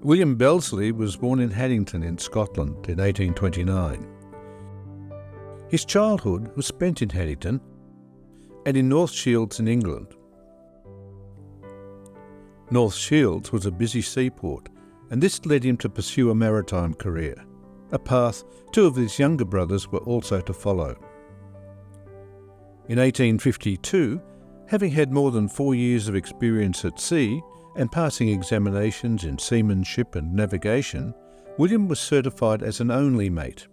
William Belsley was born in Haddington in Scotland in 1829. His childhood was spent in Haddington and in North Shields in England. North Shields was a busy seaport, and this led him to pursue a maritime career, a path two of his younger brothers were also to follow. In 1852, having had more than 4 years of experience at sea and passing examinations in seamanship and navigation, William was certified as an only mate.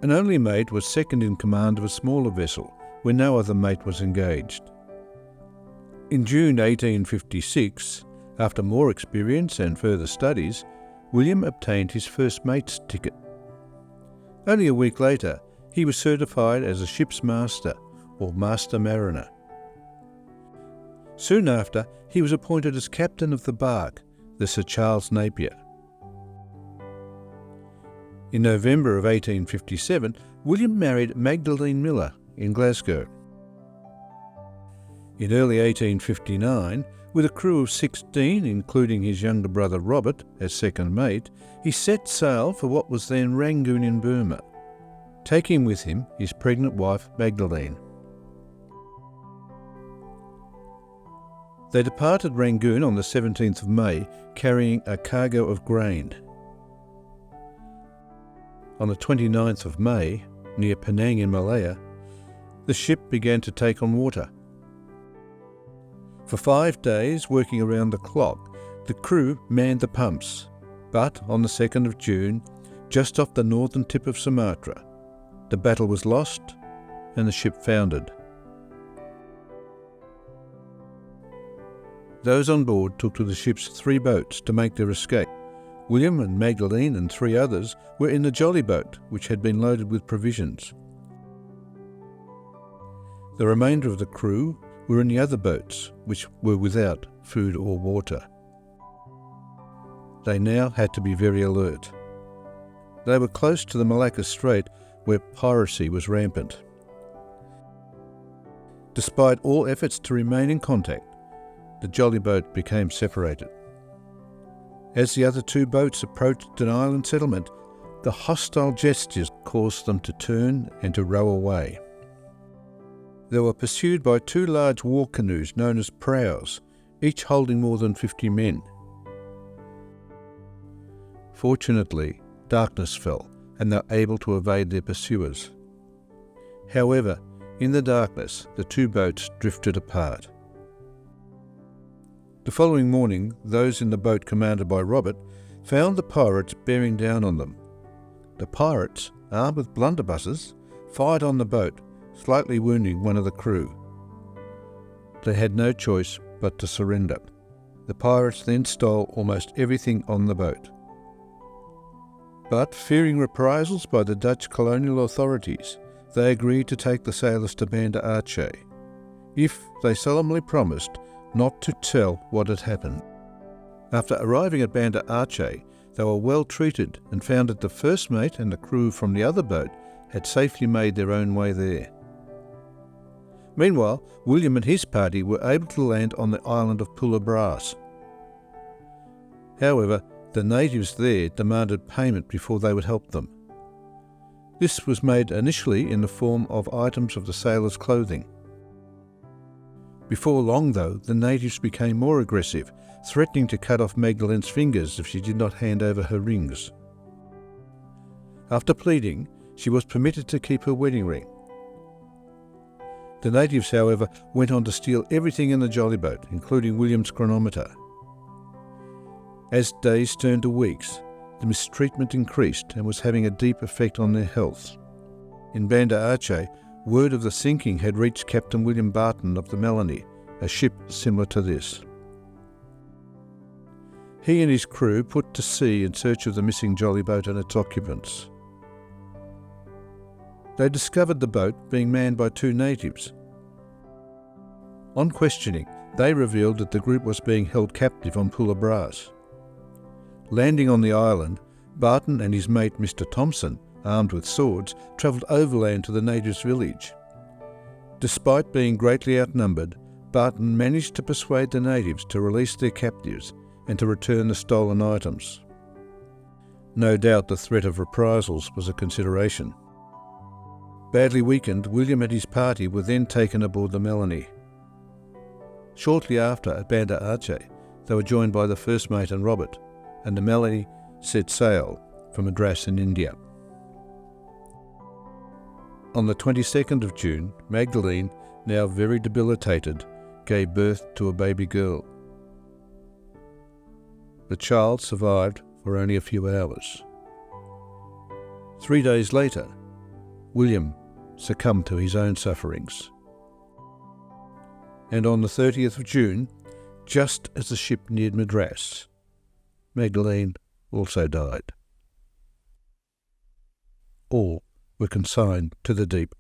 An only mate was second in command of a smaller vessel where no other mate was engaged. In June 1856, after more experience and further studies, William obtained his first mate's ticket. Only a week later, he was certified as a ship's master or master mariner. Soon after, he was appointed as captain of the barque, the Sir Charles Napier. In November of 1857, William married Magdalene Miller in Glasgow. In early 1859, with a crew of 16, including his younger brother Robert as second mate, he set sail for what was then Rangoon in Burma, taking with him his pregnant wife Magdalene. They departed Rangoon on the 17th of May, carrying a cargo of grain. On the 29th of May, near Penang in Malaya, the ship began to take on water. For 5 days, working around the clock, the crew manned the pumps, but on the 2nd of June, just off the northern tip of Sumatra, the battle was lost and the ship foundered. Those on board took to the ship's 3 boats to make their escape. William and Magdalene and 3 others were in the jolly boat, which had been loaded with provisions. The remainder of the crew were in the other boats, which were without food or water. They now had to be very alert. They were close to the Malacca Strait, where piracy was rampant. Despite all efforts to remain in contact, the jolly boat became separated. As the other 2 boats approached an island settlement, the hostile gestures caused them to turn and to row away. They were pursued by 2 large war canoes known as prows, each holding more than 50 men. Fortunately, darkness fell, and they were able to evade their pursuers. However, in the darkness, the 2 boats drifted apart. The following morning, those in the boat commanded by Robert found the pirates bearing down on them. The pirates, armed with blunderbusses, fired on the boat, slightly wounding one of the crew. They had no choice but to surrender. The pirates then stole almost everything on the boat. But, fearing reprisals by the Dutch colonial authorities, they agreed to take the sailors to Banda Aceh, if they solemnly promised not to tell what had happened. After arriving at Banda Aceh, they were well treated and found that the first mate and the crew from the other boat had safely made their own way there. Meanwhile, William and his party were able to land on the island of Pulla Bras. However, the natives there demanded payment before they would help them. This was made initially in the form of items of the sailors' clothing. Before long, though, the natives became more aggressive, threatening to cut off Magdalene's fingers if she did not hand over her rings. After pleading, she was permitted to keep her wedding ring. The natives, however, went on to steal everything in the jolly boat, including William's chronometer. As days turned to weeks, the mistreatment increased and was having a deep effect on their health. In Banda Aceh, word of the sinking had reached Captain William Barton of the Melanie, a ship similar to this. He and his crew put to sea in search of the missing jolly boat and its occupants. They discovered the boat being manned by 2 natives. On questioning, they revealed that the group was being held captive on Pulla Bras. Landing on the island, Barton and his mate Mr. Thompson, armed with swords, travelled overland to the natives' village. Despite being greatly outnumbered, Barton managed to persuade the natives to release their captives, and to return the stolen items. No doubt the threat of reprisals was a consideration. Badly weakened, William and his party were then taken aboard the Melanie. Shortly after, at Banda Aceh, they were joined by the first mate and Robert, and the Melanie set sail for Madras in India. On the 22nd of June, Magdalene, now very debilitated, gave birth to a baby girl. The child survived for only a few hours. 3 days later, William succumbed to his own sufferings. And on the 30th of June, just as the ship neared Madras, Magdalene also died. All were consigned to the deep